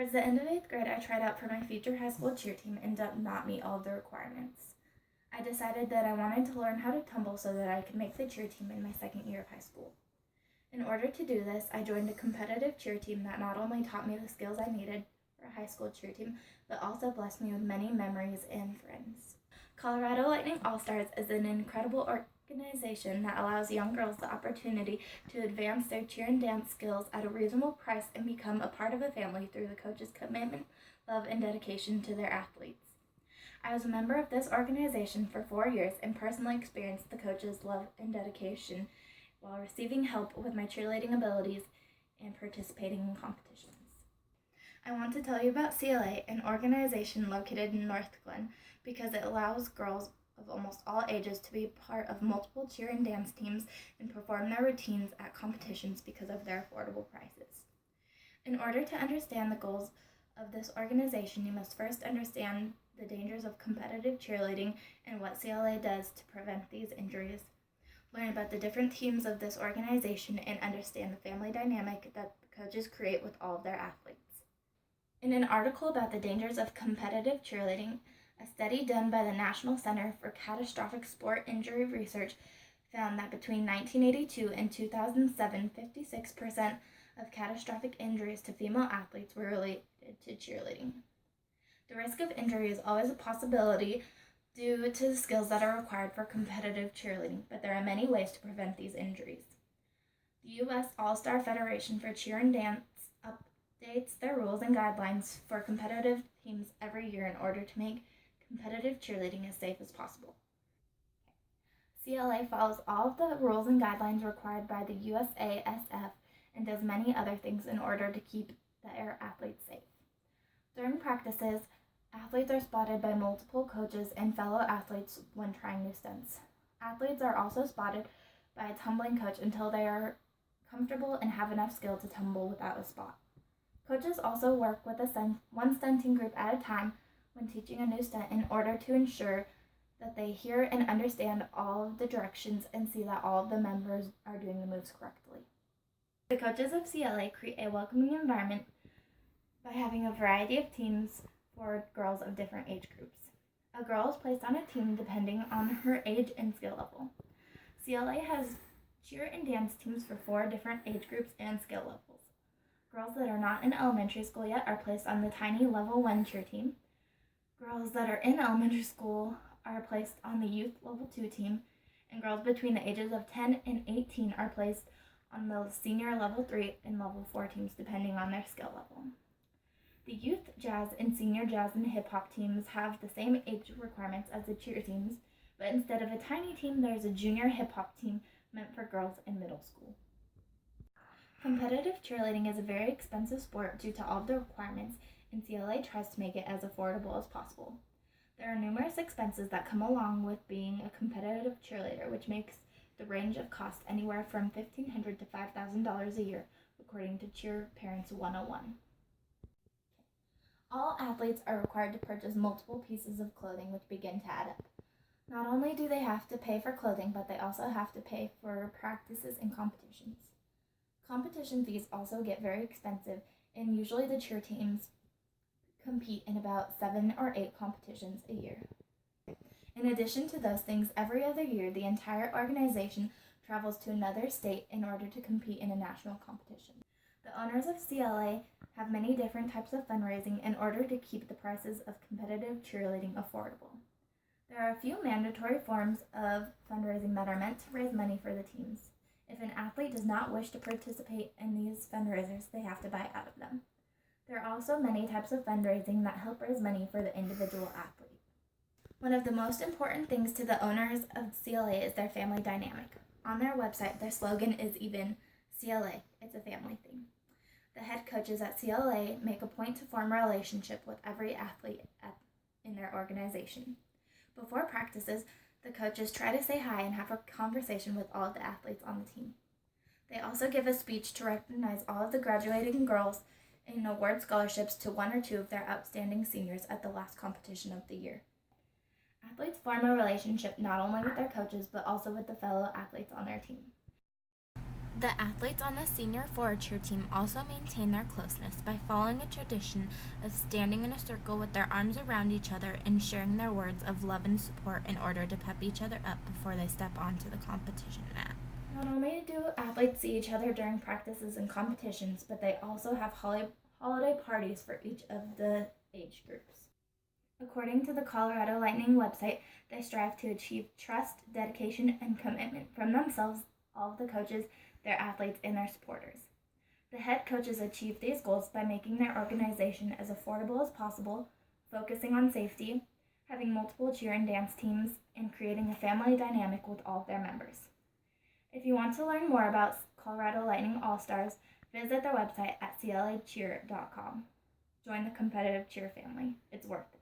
Towards the end of 8th grade, I tried out for my future high school cheer team and did not meet all of the requirements. I decided that I wanted to learn how to tumble so that I could make the cheer team in my second year of high school. In order to do this, I joined a competitive cheer team that not only taught me the skills I needed for a high school cheer team, but also blessed me with many memories and friends. Colorado Lightning All-Stars is an incredible organization that allows young girls the opportunity to advance their cheer and dance skills at a reasonable price and become a part of a family through the coach's commitment, love, and dedication to their athletes. I was a member of this organization for 4 years and personally experienced the coach's love and dedication while receiving help with my cheerleading abilities and participating in competitions. I want to tell you about CLA, an organization located in North Glen, because it allows girls of almost all ages to be part of multiple cheer and dance teams and perform their routines at competitions because of their affordable prices. In order to understand the goals of this organization, you must first understand the dangers of competitive cheerleading and what CLA does to prevent these injuries. Learn about the different teams of this organization and understand the family dynamic that the coaches create with all of their athletes. In an article about the dangers of competitive cheerleading, a study done by the National Center for Catastrophic Sport Injury Research found that between 1982 and 2007, 56% of catastrophic injuries to female athletes were related to cheerleading. The risk of injury is always a possibility due to the skills that are required for competitive cheerleading, but there are many ways to prevent these injuries. The U.S. All-Star Federation for Cheer and Dance updates their rules and guidelines for competitive teams every year in order to make competitive cheerleading as safe as possible. CLA follows all of the rules and guidelines required by the USASF and does many other things in order to keep their athletes safe. During practices, athletes are spotted by multiple coaches and fellow athletes when trying new stunts. Athletes are also spotted by a tumbling coach until they are comfortable and have enough skill to tumble without a spot. Coaches also work with one stunting group at a time when teaching a new stunt in order to ensure that they hear and understand all of the directions and see that all of the members are doing the moves correctly. The coaches of CLA create a welcoming environment by having a variety of teams for girls of different age groups. A girl is placed on a team depending on her age and skill level. CLA has cheer and dance teams for 4 different age groups and skill levels. Girls that are not in elementary school yet are placed on the tiny level 1 cheer team. Girls that are in elementary school are placed on the youth level 2 team, and girls between the ages of 10 and 18 are placed on the senior level 3 and level 4 teams depending on their skill level. The youth jazz and senior jazz and hip hop teams have the same age requirements as the cheer teams, but instead of a tiny team, there's a junior hip hop team meant for girls in middle school. Competitive cheerleading is a very expensive sport due to all of the requirements, and CLA tries to make it as affordable as possible. There are numerous expenses that come along with being a competitive cheerleader, which makes the range of cost anywhere from $1,500 to $5,000 a year, according to Cheer Parents 101. All athletes are required to purchase multiple pieces of clothing, which begin to add up. Not only do they have to pay for clothing, but they also have to pay for practices and competitions. Competition fees also get very expensive, and usually the cheer teams compete in about 7 or 8 competitions a year. In addition to those things, every other year the entire organization travels to another state in order to compete in a national competition. The owners of CLA have many different types of fundraising in order to keep the prices of competitive cheerleading affordable. There are a few mandatory forms of fundraising that are meant to raise money for the teams. If an athlete does not wish to participate in these fundraisers, they have to buy out of them. There are also many types of fundraising that help raise money for the individual athlete. One of the most important things to the owners of CLA is their family dynamic. On their website, their slogan is even CLA, it's a family thing. The head coaches at CLA make a point to form a relationship with every athlete in their organization. Before practices, the coaches try to say hi and have a conversation with all of the athletes on the team. They also give a speech to recognize all of the graduating girls and award scholarships to 1 or 2 of their outstanding seniors at the last competition of the year. Athletes form a relationship not only with their coaches, but also with the fellow athletes on their team. The athletes on the senior forward cheer team also maintain their closeness by following a tradition of standing in a circle with their arms around each other and sharing their words of love and support in order to pep each other up before they step onto the competition mat. Not only do athletes see each other during practices and competitions, but they also have holiday parties for each of the age groups. According to the Colorado Lightning website, they strive to achieve trust, dedication, and commitment from themselves, all of the coaches, their athletes, and their supporters. The head coaches achieve these goals by making their organization as affordable as possible, focusing on safety, having multiple cheer and dance teams, and creating a family dynamic with all of their members. If you want to learn more about Colorado Lightning All-Stars, visit their website at clacheer.com. Join the competitive cheer family. It's worth it.